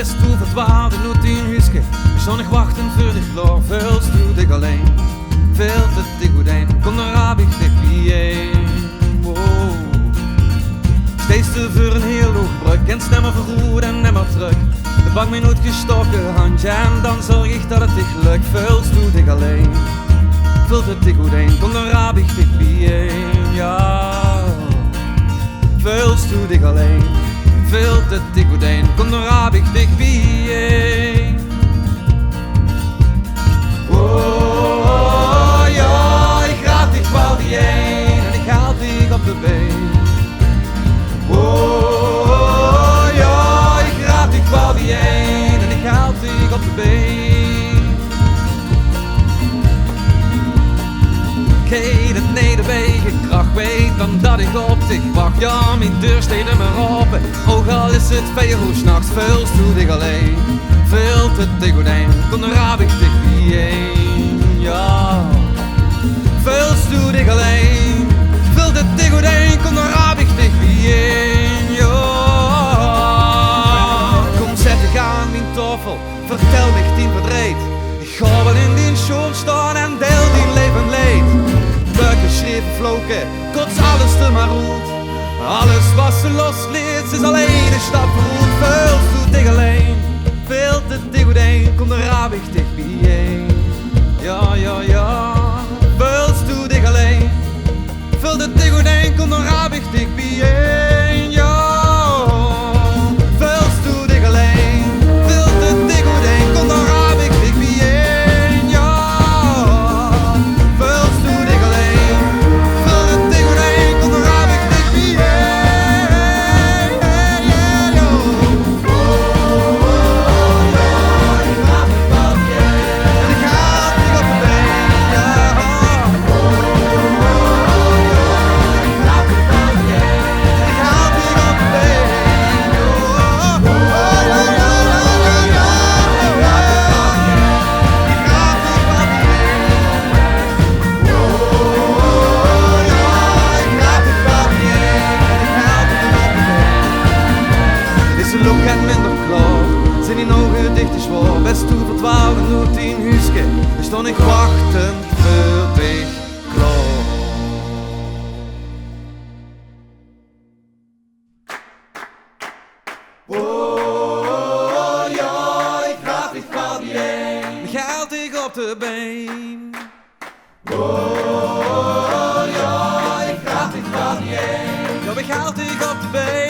best toe verdwaald en nu 10 huisje. Zonnig wachten voor de gloor, veel stoel ik alleen. Veel te goed een, kom dan raap ik dit bijeen. Wow. Steeds te voor een heel hoog brug en stemmen verroerd en nimmer terug. De pak mij nooit gestoken handje en dan zorg ik dat het dich lukt. Veel stoel ik alleen. Veel te goed een, kom dan raap ik dit bijeen. Ja. Veel stoel ik alleen. Veel te goed een, kom dan raap ik dit bijeen. Oh ja, ik raad dich wel bijeen en ik haal dich op de been. Oh ja, ik raad dich wel bijeen en ik haal dich op de been. Ik heet het nederwegen, kracht weet dan dat ik op dich wacht. Ja, mijn deur steekt er maar open, ook al is het 4 uur 's nachts. Veel stoel ik alleen, veel te goed een, kom dan raap ik dich bijeen. Ja, veel stoel ik alleen, veel te goed een, kom dan raap ik dich bijeen. Ja, kom zet ik aan mijn tafel, vertel me 10 verdriet. Ik ga wel in die schoen staan en deel die leven leed. Buiken, schreven, vloken, kots alles te maar goed. Alles wat ze losleert, ze is alleen een stap vooruit. Veel stoel ik alleen, veel te goed een, kom dan raap ik dich bijeen. Ja, ja, ja, veel stoel ik alleen, veel te goed een, kom dan raap ik dich bijeen. Ja, veel stoel ik alleen, veel te goed een, kom dan raap ik dich bijeen. Ja, veel stoel ik alleen, veel te goed een, kom dan raap ik dich bijeen. Zijn die ogen dicht is voor, best toe verdwaald en nu 10 huisje. Dus stond ik wachten voor dich klaar. Oh ja, ik raad dich wel bijeen. Ik haal dich op de been. Oh ja, ik raad dich wel bijeen. Ja, ik haal dich op de been.